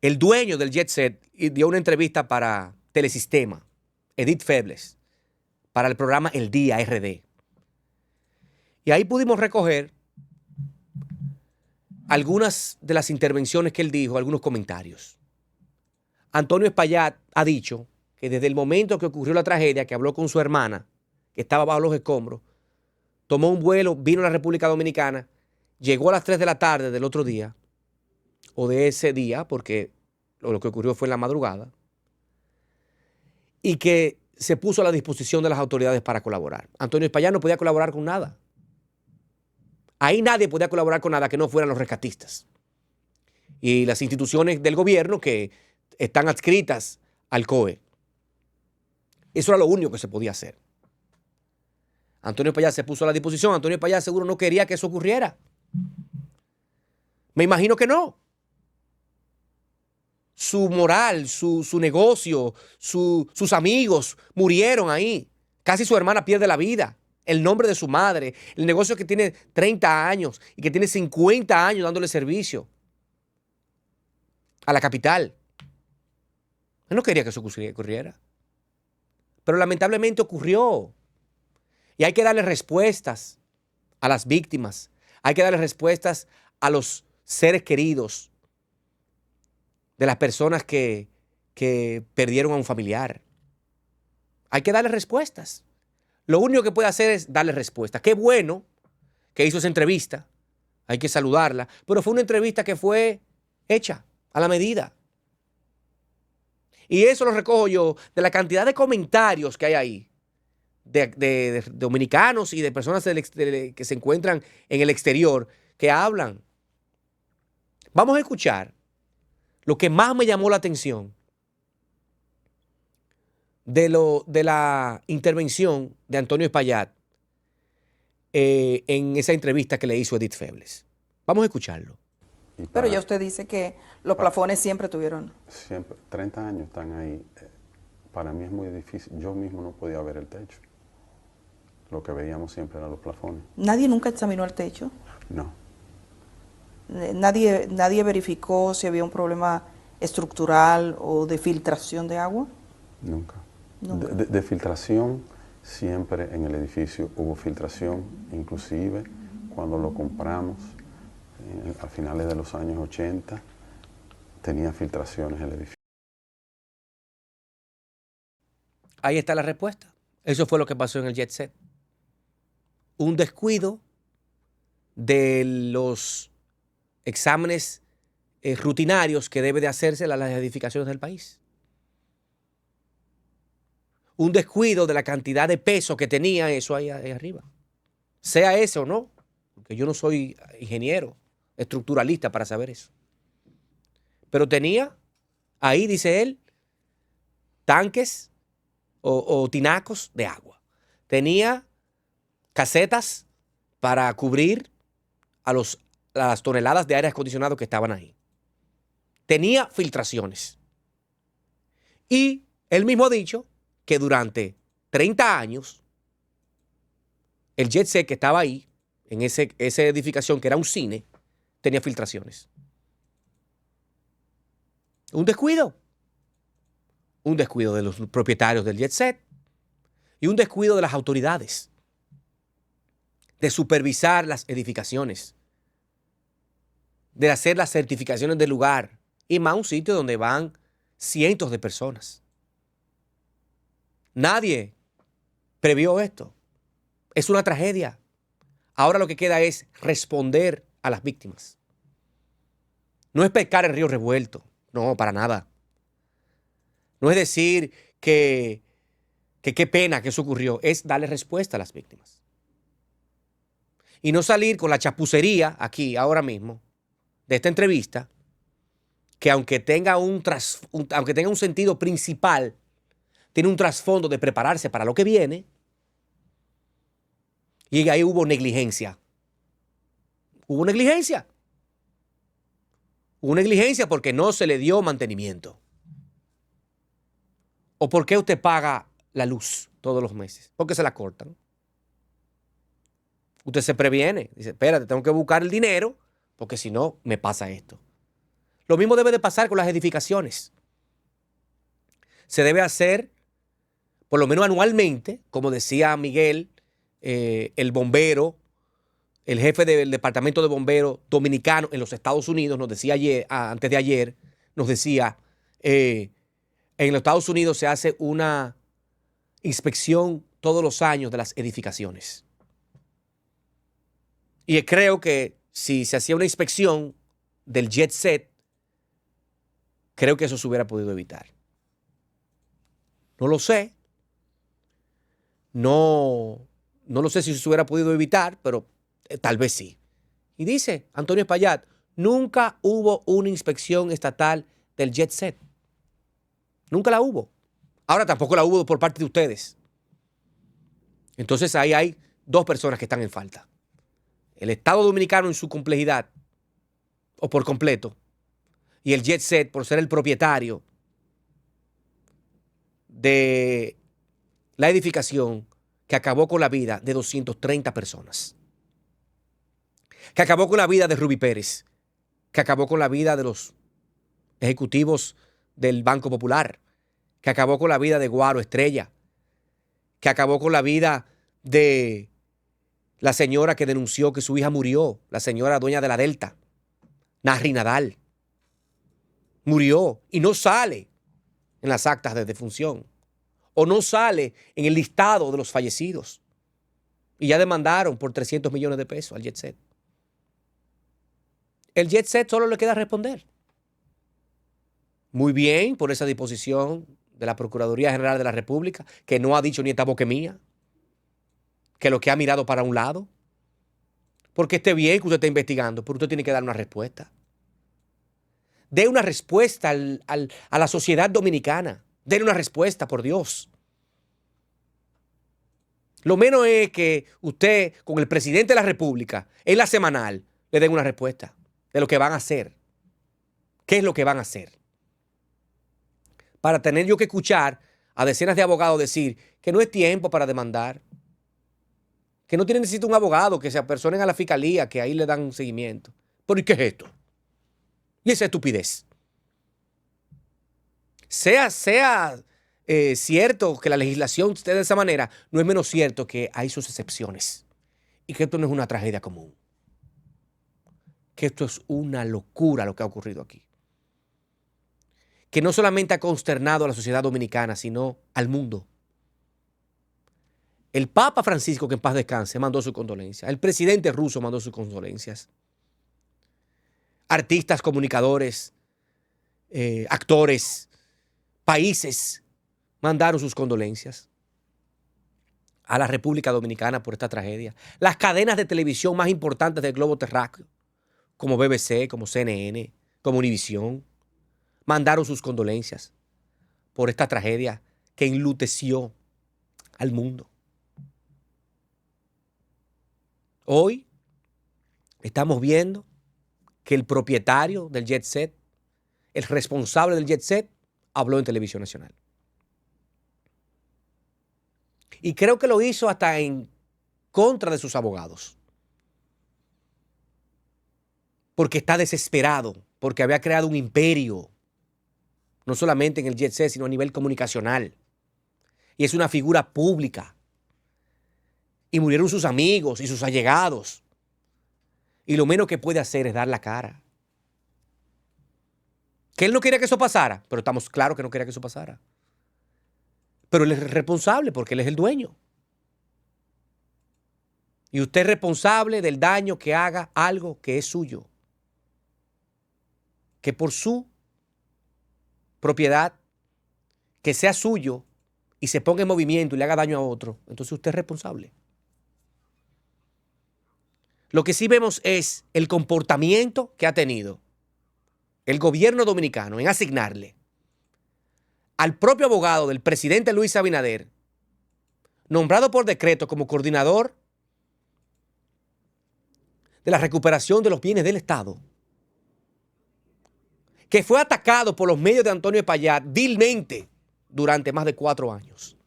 el dueño del Jet Set dio una entrevista para Telesistema, Edith Febles, para el programa El Día RD. Y ahí pudimos recoger algunas de las intervenciones que él dijo, algunos comentarios. Antonio Espaillat ha dicho que desde el momento que ocurrió la tragedia, que habló con su hermana, que estaba bajo los escombros, tomó un vuelo, vino a la República Dominicana, llegó a las 3 de la tarde del otro día, o de ese día, porque lo que ocurrió fue en la madrugada, y que se puso a la disposición de las autoridades para colaborar. Antonio Espaillat no podía colaborar con nada. Ahí nadie podía colaborar con nada que no fueran los rescatistas. Y las instituciones del gobierno que están adscritas al COE. Eso era lo único que se podía hacer. Antonio Espaillat se puso a la disposición. Antonio Espaillat seguro no quería que eso ocurriera. Me imagino que no. Su moral, su negocio, sus amigos murieron ahí. Casi su hermana pierde la vida. El nombre de su madre. El negocio que tiene 30 años y que tiene 50 años dándole servicio a la capital. Él no quería que eso ocurriera. Pero lamentablemente ocurrió. Y hay que darle respuestas a las víctimas. Hay que darle respuestas a los seres queridos de las personas que perdieron a un familiar. Hay que darle respuestas. Lo único que puede hacer es darle respuestas. Qué bueno que hizo esa entrevista. Hay que saludarla. Pero fue una entrevista que fue hecha a la medida. Y eso lo recojo yo de la cantidad de comentarios que hay ahí. De dominicanos y de personas que se encuentran en el exterior que hablan. Vamos a escuchar lo que más me llamó la atención de la intervención de Antonio Espaillat en esa entrevista que le hizo Edith Febles. Vamos a escucharlo. Pero ya usted dice que los plafones siempre tuvieron. Siempre, 30 años están ahí. Para mí es muy difícil. Yo mismo no podía ver el techo. Lo que veíamos siempre eran los plafones. ¿Nadie nunca examinó el techo? No. ¿Nadie verificó si había un problema estructural o de filtración de agua? Nunca. Nunca. De filtración, siempre en el edificio hubo filtración, inclusive cuando lo compramos a finales de los años 80, tenía filtraciones el edificio. Ahí está la respuesta. Eso fue lo que pasó en el Jet Set. Un descuido de los exámenes rutinarios que debe de hacerse a las edificaciones del país. Un descuido de la cantidad de peso que tenía eso ahí arriba. Sea ese o no, porque yo no soy ingeniero, estructuralista para saber eso. Pero tenía, ahí dice él, tanques o tinacos de agua. Tenía casetas para cubrir a las toneladas de aire acondicionado que estaban ahí. Tenía filtraciones. Y él mismo ha dicho que durante 30 años el Jet Set que estaba ahí, en esa edificación que era un cine, tenía filtraciones. Un descuido. Un descuido de los propietarios del Jet Set y un descuido de las autoridades de supervisar las edificaciones, de hacer las certificaciones del lugar, y más un sitio donde van cientos de personas. Nadie previó esto. Es una tragedia. Ahora lo que queda es responder a las víctimas. No es pescar en río revuelto, no, para nada. No es decir que qué pena que eso ocurrió, es darle respuesta a las víctimas. Y no salir con la chapucería aquí, ahora mismo, de esta entrevista, que aunque tenga un sentido principal, tiene un trasfondo de prepararse para lo que viene, y ahí hubo negligencia. Hubo negligencia. Hubo negligencia porque no se le dio mantenimiento. ¿O por qué usted paga la luz todos los meses? Porque se la cortan. Usted se previene. Dice, espérate, tengo que buscar el dinero porque si no, me pasa esto. Lo mismo debe de pasar con las edificaciones. Se debe hacer, por lo menos anualmente, como decía Miguel, el bombero, el jefe del departamento de bomberos dominicano en los Estados Unidos, nos decía ayer, antes de ayer, nos decía, en los Estados Unidos se hace una inspección todos los años de las edificaciones. Y creo que si se hacía una inspección del jet set, creo que eso se hubiera podido evitar. No lo sé. No lo sé si se hubiera podido evitar, pero tal vez sí. Y dice Antonio Espaillat, nunca hubo una inspección estatal del jet set. Nunca la hubo. Ahora tampoco la hubo por parte de ustedes. Entonces ahí hay dos personas que están en falta. El Estado Dominicano en su complejidad, o por completo, y el jet set por ser el propietario de la edificación que acabó con la vida de 230 personas. Que acabó con la vida de Ruby Pérez. Que acabó con la vida de los ejecutivos del Banco Popular. Que acabó con la vida de Guaro Estrella. Que acabó con la vida de la señora que denunció que su hija murió, la señora dueña de la Delta, Narri Nadal. Murió y no sale en las actas de defunción. O no sale en el listado de los fallecidos. Y ya demandaron por 300 millones de pesos al jet set. El jet set solo le queda responder. Muy bien por esa disposición de la Procuraduría General de la República, que no ha dicho ni esta boca mía, que lo que ha mirado para un lado. Porque esté bien que usted esté investigando, pero usted tiene que dar una respuesta. Dé una respuesta a la sociedad dominicana. Denle una respuesta, por Dios. Lo menos es que usted, con el presidente de la República, en la semanal, le den una respuesta de lo que van a hacer. ¿Qué es lo que van a hacer? Para tener yo que escuchar a decenas de abogados decir que no es tiempo para demandar, que no necesita un abogado, que se apersonen a la fiscalía, que ahí le dan un seguimiento. ¿Pero y qué es esto? Y esa estupidez. Sea cierto que la legislación esté de esa manera, no es menos cierto que hay sus excepciones y que esto no es una tragedia común. Que esto es una locura lo que ha ocurrido aquí. Que no solamente ha consternado a la sociedad dominicana, sino al mundo. El Papa Francisco, que en paz descanse, mandó sus condolencias. El presidente ruso mandó sus condolencias. Artistas, comunicadores, actores, países mandaron sus condolencias a la República Dominicana por esta tragedia. Las cadenas de televisión más importantes del globo terráqueo, como BBC, como CNN, como Univisión, mandaron sus condolencias por esta tragedia que enluteció al mundo. Hoy estamos viendo que el propietario del jet set, el responsable del jet set, habló en Televisión Nacional. Y creo que lo hizo hasta en contra de sus abogados. Porque está desesperado, porque había creado un imperio, no solamente en el jet set, sino a nivel comunicacional. Y es una figura pública. Y murieron sus amigos y sus allegados. Y lo menos que puede hacer es dar la cara. Que él no quería que eso pasara, pero estamos claros que no quería que eso pasara. Pero él es responsable porque él es el dueño. Y usted es responsable del daño que haga algo que es suyo. Que por su propiedad, que sea suyo y se ponga en movimiento y le haga daño a otro, entonces usted es responsable. Lo que sí vemos es el comportamiento que ha tenido el gobierno dominicano en asignarle al propio abogado del presidente Luis Abinader, nombrado por decreto como coordinador de la recuperación de los bienes del Estado, que fue atacado por los medios de Antonio Espaillat vilmente durante más de 4 años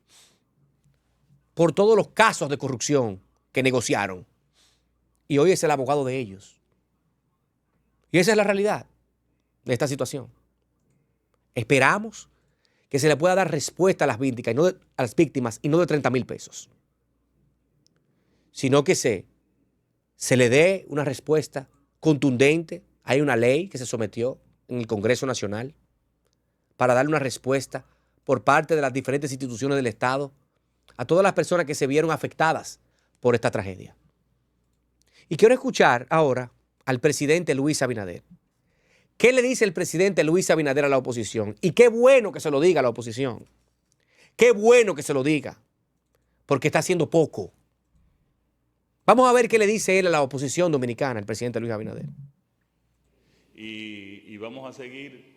por todos los casos de corrupción que negociaron. Y hoy es el abogado de ellos. Y esa es la realidad. de esta situación. Esperamos que se le pueda dar respuesta a las víctimas y no de 30,000 pesos, sino que se le dé una respuesta contundente. Hay una ley que se sometió en el Congreso Nacional para darle una respuesta por parte de las diferentes instituciones del Estado a todas las personas que se vieron afectadas por esta tragedia. Y quiero escuchar ahora al presidente Luis Abinader. ¿Qué le dice el presidente Luis Abinader a la oposición? Y qué bueno que se lo diga a la oposición. Qué bueno que se lo diga, porque está haciendo poco. Vamos a ver qué le dice él a la oposición dominicana, el presidente Luis Abinader. Y vamos a seguir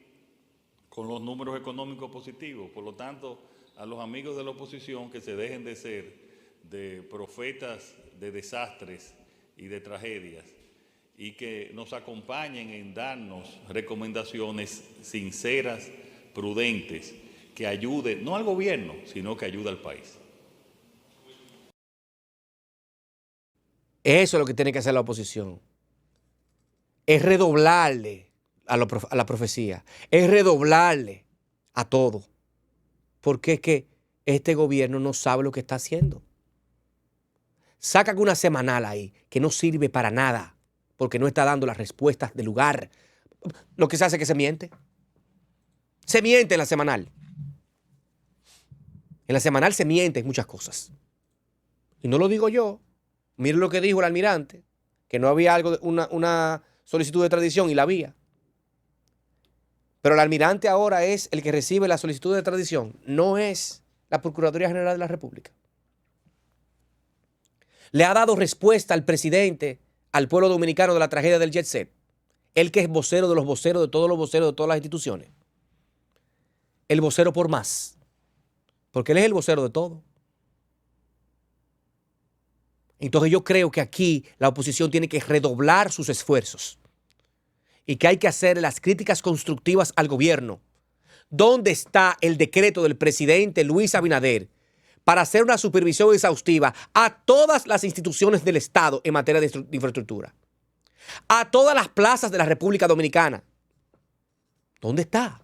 con los números económicos positivos. Por lo tanto, a los amigos de la oposición que se dejen de ser de profetas de desastres y de tragedias y que nos acompañen en darnos recomendaciones sinceras, prudentes, que ayuden, no al gobierno, sino que ayude al país. Eso es lo que tiene que hacer la oposición. Es redoblarle a la profecía. Es redoblarle a todo. Porque es que este gobierno no sabe lo que está haciendo. Sacan una semanal ahí que no sirve para nada porque no está dando las respuestas del lugar. Lo que se hace es que se miente. Se miente en la semanal. En la semanal se miente en muchas cosas. Y no lo digo yo. Miren lo que dijo el almirante, que no había una solicitud de extradición y la había. Pero el almirante ahora es el que recibe la solicitud de extradición, no es la Procuraduría General de la República. Le ha dado respuesta al presidente, al pueblo dominicano de la tragedia del Jet Set, él que es vocero de los voceros, de todos los voceros de todas las instituciones. El vocero por más, porque él es el vocero de todo. Entonces yo creo que aquí la oposición tiene que redoblar sus esfuerzos y que hay que hacer las críticas constructivas al gobierno. ¿Dónde está el decreto del presidente Luis Abinader para hacer una supervisión exhaustiva a todas las instituciones del Estado en materia de infraestructura? A todas las plazas de la República Dominicana. ¿Dónde está?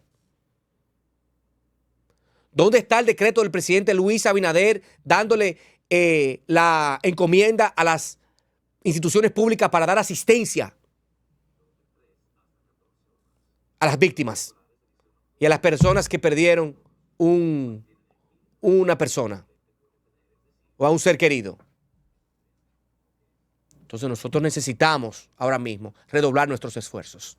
¿Dónde está el decreto del presidente Luis Abinader dándole la encomienda a las instituciones públicas para dar asistencia a las víctimas y a las personas que perdieron una persona o a un ser querido? Entonces nosotros necesitamos ahora mismo redoblar nuestros esfuerzos.